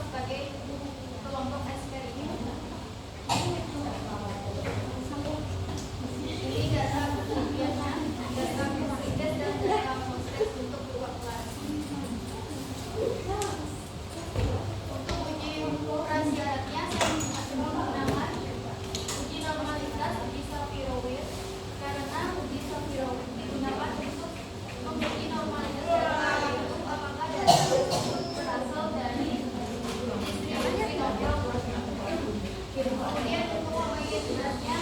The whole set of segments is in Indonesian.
sebagai kelompok eksperimen. Ini data kemudiannya, data presiden dan data proses untuk evaluasi. Untuk uji prasyaratnya saya menggunakan uji normalitas, uji Shapiro-Wilk, karena uji Shapiro-Wilk digunakan untuk menguji normalitas data, yaitu apakah data tersebut berasal dari distribusi normal. Kemudian untuk homogenitasnya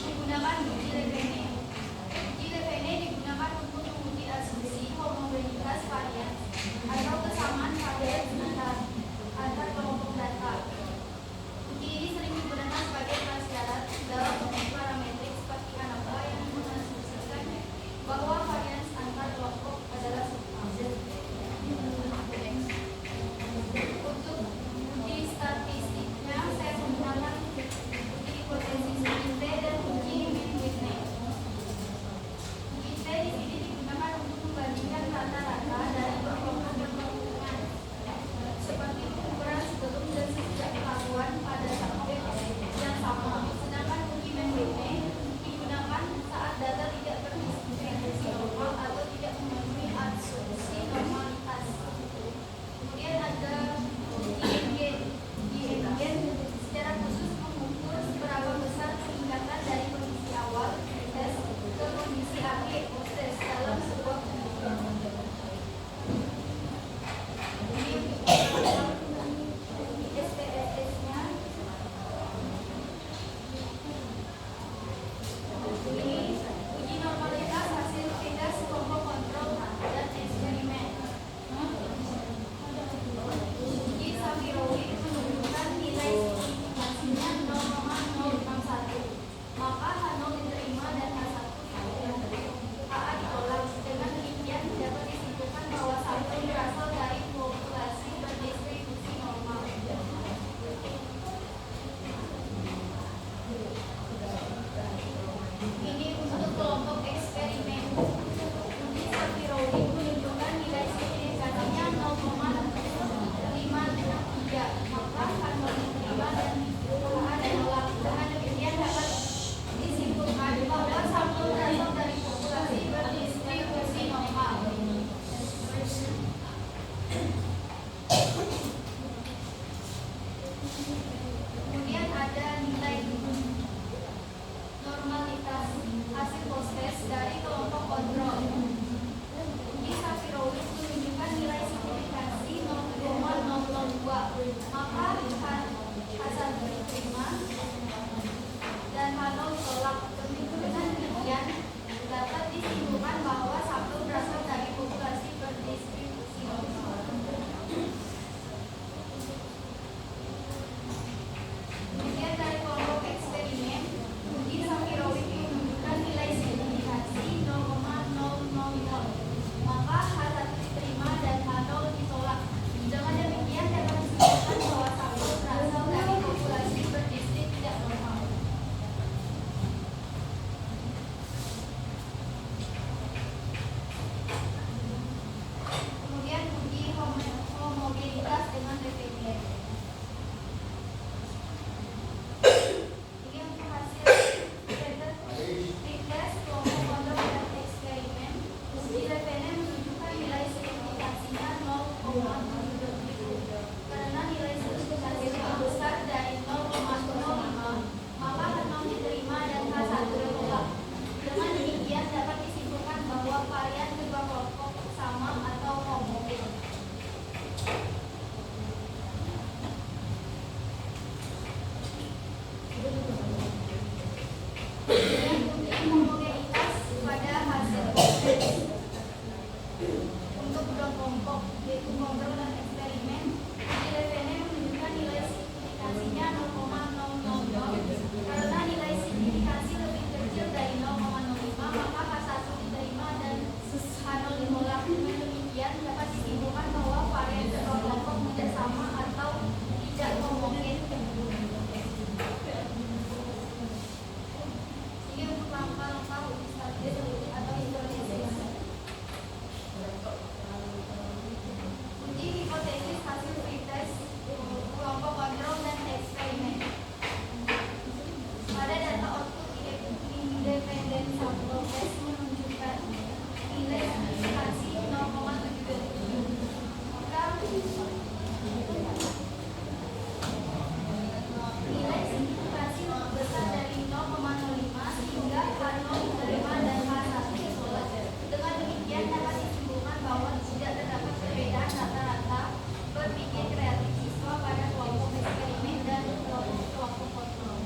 digunakan uji Levene. Uji Levene digunakan untuk menguji asumsi homogenitas varian atau kesamaan varian antar kelompok data. Uji ini sering digunakan sebagai prasyarat dalam uji parametrik seperti ANOVA yang mengasumsikan bahwa varian antar kelompok adalah sama. Untuk uji statistiknya saya menggunakan uji hipotesis IT dan uji Min-Whitney. Uji T di sini digunakan untuk membandingkan rata-rata dari kelompok berkepentingan seperti ukuran sebelum dan sesudah pelakuan pada subjek yang sama. Sedangkan uji Min-Whitney digunakan saat data tidak berdistribusi normal atau tidak memenuhi asumsi normalitas. Kemudian ada uji Engen secara khusus mengukur seberapa besar peningkatan dari kondisi awal tes ke kondisi akhir tes dalam sebuah kehidupan. Ini untuk SPSS-nya. Ini uji normalitas hasil tes kelompok kontrol dan eksperimen. Uji Shapiro-Wilk menunjukkan nilai signifikansinya 0,061. Maka H0 diterima dan H1 HA ditolak. Dengan demikian dapat disimpulkan bahwa sampel berasal dari populasi berdistribusi normal. Ini untuk kelompok eksperimen. Uji Shapiro-Wilk menunjukkan nilai signifikansinya 0,553. Maka H0 diterima dan HA ditolak. Dengan demikian dapat disimpulkan bahwa sampel berasal dari populasi berdistribusi normal. Kemudian ada nilai normalitas hasil post-test dari kelompok kontrol. Uji Shapiro-Wilk menunjukkan nilai signifikansi 0,002. Maka H1 diterima dan H0 ditolak. Dengan demikian dapat disimpulkan bahwa sampel berasal dari populasi berdistribusi normal. Kemudian dari kelompok eksperimen, uji Shapiro-Wilk menunjukkan nilai signifikansi 0,000. Maka H1 diterima dan H0 ditolak. Dengan demikian dapat disimpulkan bahwa sampel berasal dari populasi berdistrik tidak normal. Kemudian uji homogenitas dengan Levene. Ini untuk hasil tes kelompok kontrol dan eksperimen. Uji Levene menunjukkan nilai signifikansinya 0,7. Karena nilai signifikansinya besar dari 0,05, maka H0 diterima dan H1 ditolak. Dengan demikian dapat disimpulkan bahwa varian kedua kelompok sama atau homogen. Kemudian uji homogenitas pada hasil tes untuk dua kelompok, yaitu kontrol dan perbedaan rata-rata berpikir kreatif siswa pada kelompok eksperimen dan kelompok kontrol.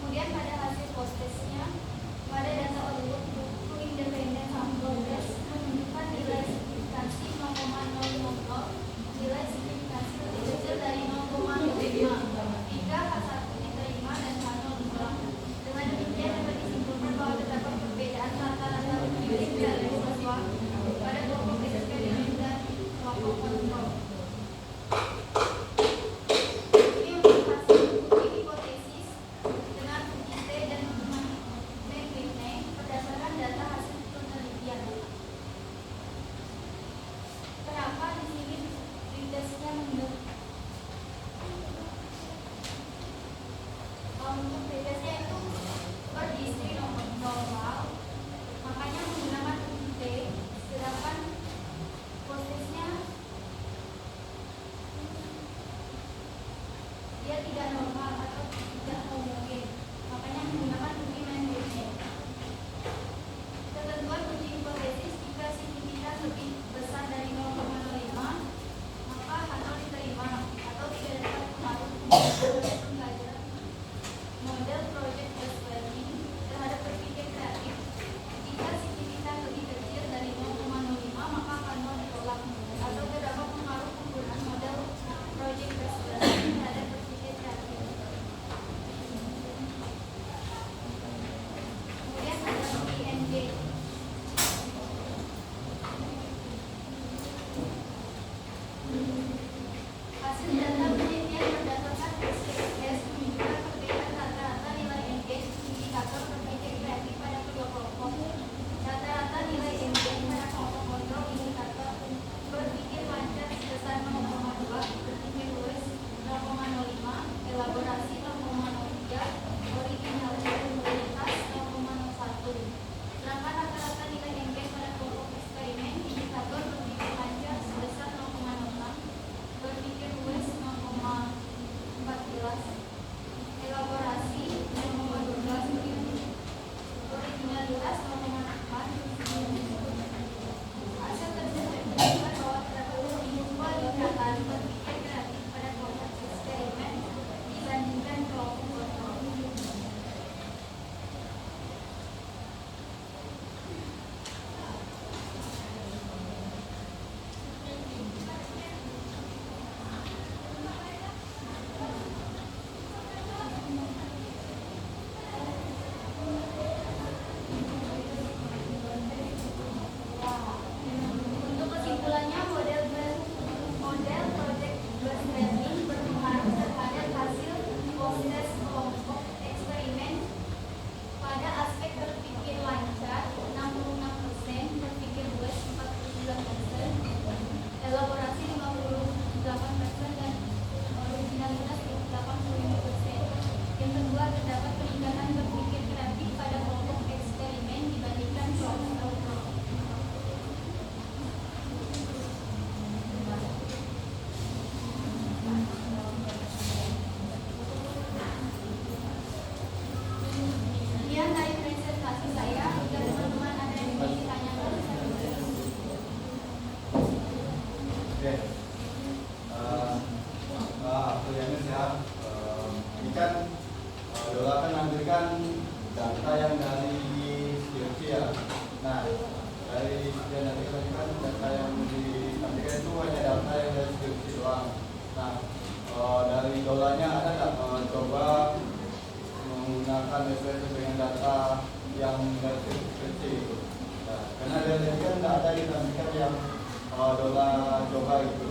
Kemudian pada hasil post-testnya, pada data output buku independen sampel tes menunjukkan nilai signifikansi 0,050, nilai signifikansi lebih kecil dari 0,05 jika H1 diterima dan H0 ditolak. Dengan demikian dapat disimpulkan bahwa terdapat perbedaan rata-rata berpikir kreatif siswa pada kelompok eksperimen dan kelompok kontrol. Ini untuk hasil uji hipotesis dengan uji T dan Whitney berdasarkan data hasil penelitian. Kenapa di sini pretestnya mundur? Untuk pretestnya itu berdistri normal, makanya menggunakan uji T, sedangkan postesnya dia tidak normal atau tidak homogen, makanya menggunakan uji Whitney. Ketentuan uji hipotesis jika signifikan lebih besar dari 0,05 maka H0 diterima atau tidak dapat pengaruh pembelajaran model project based learning terhadap berpikir kreatif. Jika signifikan lebih kecil dari 0,05 maka H0 ditolak atau terdapat pengaruh penggunaan model project based learning terhadap berpikir kreatif. Kemudian ada ING. Hasil data penelitian berdasarkan SPSS menunjukkan perbedaan rata-rata nilai NG indikator berpikir kreatif pada kedua kelompok. Rata-rata nilai NG pada kelompok kontrol indikator berpikir lancar sebesar 0,2, berpikir luwes 0,05, elaborasi 0,03, originalitas 0,01. Sedangkan rata-rata nilai NG pada kelompok eksperimen indikator berpikir lancar sebesar 0,06, berpikir luwes 0,14, elaborasi 0,12, originalitas 0,4. Hasil tersebut menunjukkan bahwa terdapat peningkatan berpikir kreatif pada kelompok eksperimen dibandingkan kelompok kontrol. Untuk kesimpulannya, model project based learning berpengaruh terhadap hasil post-test kelompok eksperimen pada aspek berpikir lancar 66%, berpikir luwes 49%, elaborasi 58%, dan originalitas 85%. Yang kedua, terdapat peningkatan berpikir kreatif pada kelompok eksperimen dibandingkan kelompok kontrol. Sekian dari presentasi saya. Jika teman-teman ada yang ingin ditanyakan, saya berikan. Oke, aku yang sehat. Ini kan Dola akan ambilkan data yang dari skripsi ya. Nah, dari sekian data tadi kan data yang diambilkan itu hanya data yang dari skripsi doang. Nah, dari Dolanya ada nggak coba menggunakan sesuai dengan data yang dari skripsi? Nah, karena dari tadi kan nggak ada diambilkan yang Dola coba gitu.